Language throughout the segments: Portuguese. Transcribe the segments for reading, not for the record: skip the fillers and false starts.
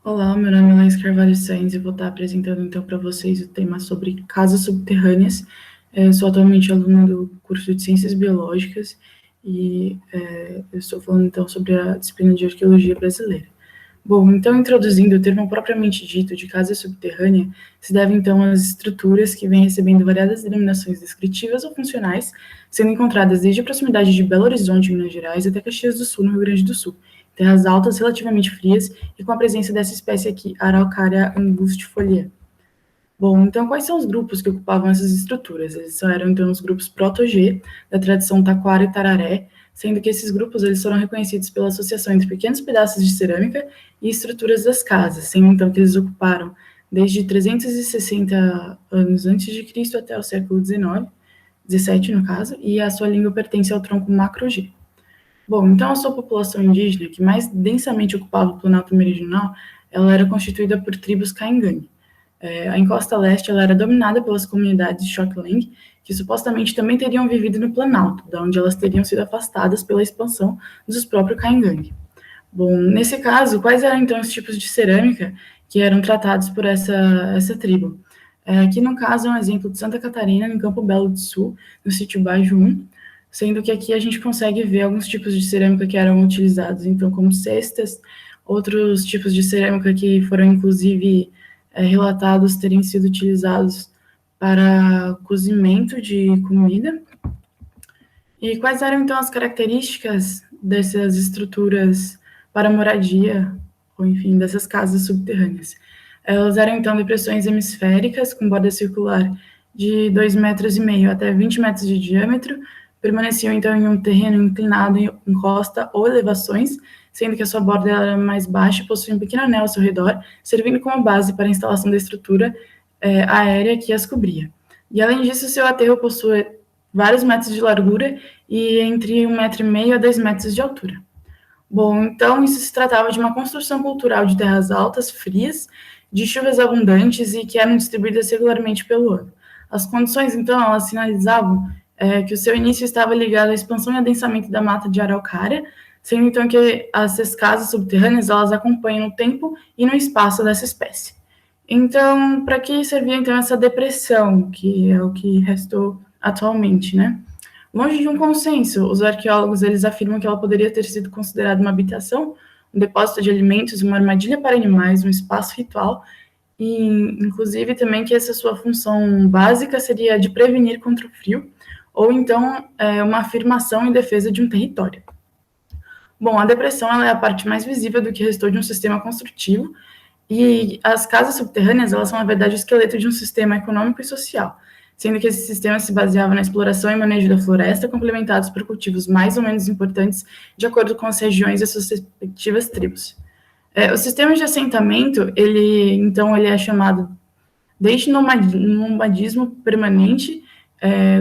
Olá, meu nome é Laís Carvalho Sainz e vou estar apresentando então para vocês o tema sobre casas subterrâneas. Eu sou atualmente aluna do curso de Ciências Biológicas e eu estou falando então sobre a disciplina de Arqueologia Brasileira. Bom, então introduzindo o termo propriamente dito de casa subterrânea, se deve então às estruturas que vêm recebendo variadas denominações descritivas ou funcionais, sendo encontradas desde a proximidade de Belo Horizonte, Minas Gerais, até Caxias do Sul, no Rio Grande do Sul. Terras altas, relativamente frias, e com a presença dessa espécie aqui, Araucaria angustifolia. Bom, então quais são os grupos que ocupavam essas estruturas? Eles eram então os grupos Proto-G, da tradição Taquara e Tararé, sendo que esses grupos eles foram reconhecidos pela associação entre pequenos pedaços de cerâmica e estruturas das casas, sendo então que eles ocuparam desde 360 anos antes de Cristo até o século XIX, 17 no caso, e a sua língua pertence ao tronco Macro-G. Bom, então a sua população indígena, que mais densamente ocupava o Planalto Meridional, ela era constituída por tribos Caingangue. A encosta leste ela era dominada pelas comunidades Xoklang, que supostamente também teriam vivido no Planalto, da onde elas teriam sido afastadas pela expansão dos próprios Caingangue. Bom, nesse caso, quais eram então os tipos de cerâmica que eram tratados por essa tribo? Aqui no caso é um exemplo de Santa Catarina, em Campo Belo do Sul, no sítio Bajo 1, sendo que aqui a gente consegue ver alguns tipos de cerâmica que eram utilizados, então, como cestas, outros tipos de cerâmica que foram, inclusive, relatados terem sido utilizados para cozimento de comida. E quais eram, então, as características dessas estruturas para moradia, ou, enfim, dessas casas subterrâneas? Elas eram, então, depressões hemisféricas, com borda circular de 2,5 metros até 20 metros de diâmetro, permaneciam, então, em um terreno inclinado em encosta ou elevações, sendo que a sua borda era mais baixa e possuía um pequeno anel ao seu redor, servindo como base para a instalação da estrutura aérea que as cobria. E, além disso, seu aterro possui vários metros de largura e entre 1,5 metro a 2 metros de altura. Bom, então isso se tratava de uma construção cultural de terras altas, frias, de chuvas abundantes e que eram distribuídas regularmente pelo ano. As condições, então, elas sinalizavam que o seu início estava ligado à expansão e adensamento da mata de araucária, sendo então que essas casas subterrâneas elas acompanham o tempo e no espaço dessa espécie. Então, para que servia então essa depressão, que é o que restou atualmente, né? Longe de um consenso, os arqueólogos eles afirmam que ela poderia ter sido considerada uma habitação, um depósito de alimentos, uma armadilha para animais, um espaço ritual, e inclusive também que essa sua função básica seria de prevenir contra o frio, ou então uma afirmação em defesa de um território. Bom, a depressão ela é a parte mais visível do que restou de um sistema construtivo, e as casas subterrâneas, elas são, na verdade, o esqueleto de um sistema econômico e social, sendo que esse sistema se baseava na exploração e manejo da floresta, complementados por cultivos mais ou menos importantes, de acordo com as regiões e suas respectivas tribos. O sistema de assentamento, ele é chamado desde nomadismo permanente,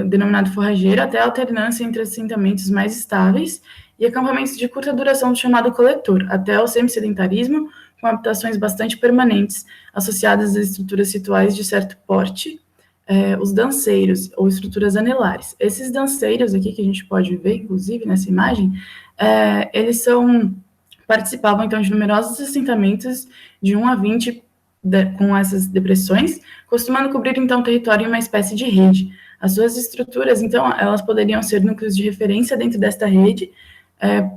denominado forrageiro, até a alternância entre assentamentos mais estáveis e acampamentos de curta duração, chamado coletor, até o semi-sedentarismo, com habitações bastante permanentes, associadas a estruturas rituais de certo porte, os danceiros, ou estruturas anelares. Esses danceiros aqui, que a gente pode ver, inclusive, nessa imagem, eles participavam, então, de numerosos assentamentos de 1 a 20 com essas depressões, costumando cobrir, então, o território em uma espécie de rede. As suas estruturas, então, elas poderiam ser núcleos de referência dentro desta rede,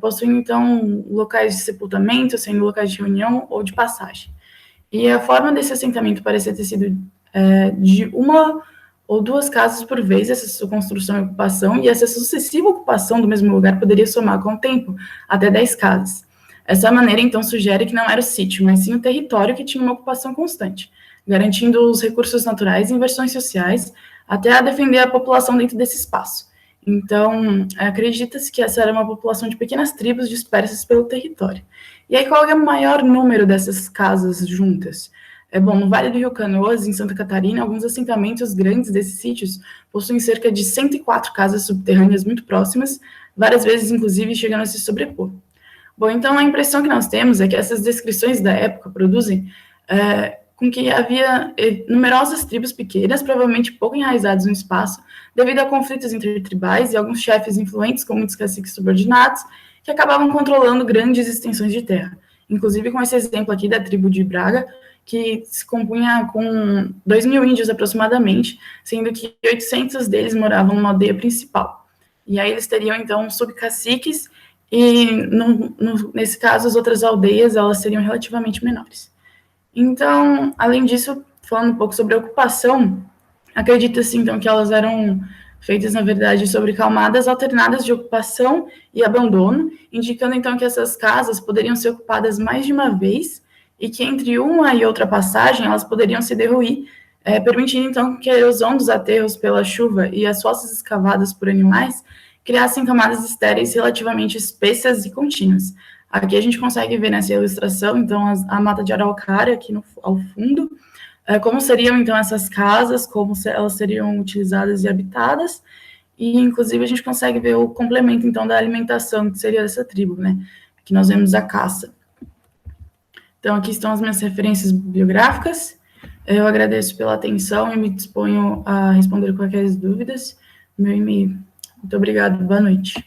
possuindo, então, locais de sepultamento, sendo locais de reunião ou de passagem. E a forma desse assentamento parecia ter sido de uma ou duas casas por vez, essa sua construção e ocupação, e essa sucessiva ocupação do mesmo lugar poderia somar, com o tempo, até 10 casas. Essa maneira, então, sugere que não era o sítio, mas sim o território que tinha uma ocupação constante, garantindo os recursos naturais e inversões sociais, até a defender a população dentro desse espaço. Então, acredita-se que essa era uma população de pequenas tribos dispersas pelo território. E aí, qual é o maior número dessas casas juntas? Bom, no Vale do Rio Canoas, em Santa Catarina, alguns assentamentos grandes desses sítios possuem cerca de 104 casas subterrâneas muito próximas, várias vezes, inclusive, chegando a se sobrepor. Bom, então a impressão que nós temos é que essas descrições da época produzem com que havia numerosas tribos pequenas, provavelmente pouco enraizadas no espaço, devido a conflitos intertribais e alguns chefes influentes, com muitos caciques subordinados, que acabavam controlando grandes extensões de terra. inclusive com esse exemplo aqui da tribo de Braga, que se compunha com 2.000 índios aproximadamente, sendo que 800 deles moravam numa aldeia principal. E aí eles teriam, então, subcaciques, e nesse caso, as outras aldeias, elas seriam relativamente menores. Então, além disso, falando um pouco sobre a ocupação, acredita-se, então, que elas eram feitas, na verdade, sobre camadas alternadas de ocupação e abandono, indicando, então, que essas casas poderiam ser ocupadas mais de uma vez e que entre uma e outra passagem elas poderiam se derruir, permitindo, então, que a erosão dos aterros pela chuva e as fossas escavadas por animais criassem camadas estéreis relativamente espessas e contínuas. Aqui a gente consegue ver nessa ilustração, então, a mata de araucária aqui ao fundo, como seriam, então, essas casas, como elas seriam utilizadas e habitadas, e, inclusive, a gente consegue ver o complemento, então, da alimentação, que seria dessa tribo, né, que nós vemos a caça. Então, aqui estão as minhas referências biográficas, eu agradeço pela atenção e me disponho a responder quaisquer dúvidas, meu e-mail. Muito obrigado, boa noite.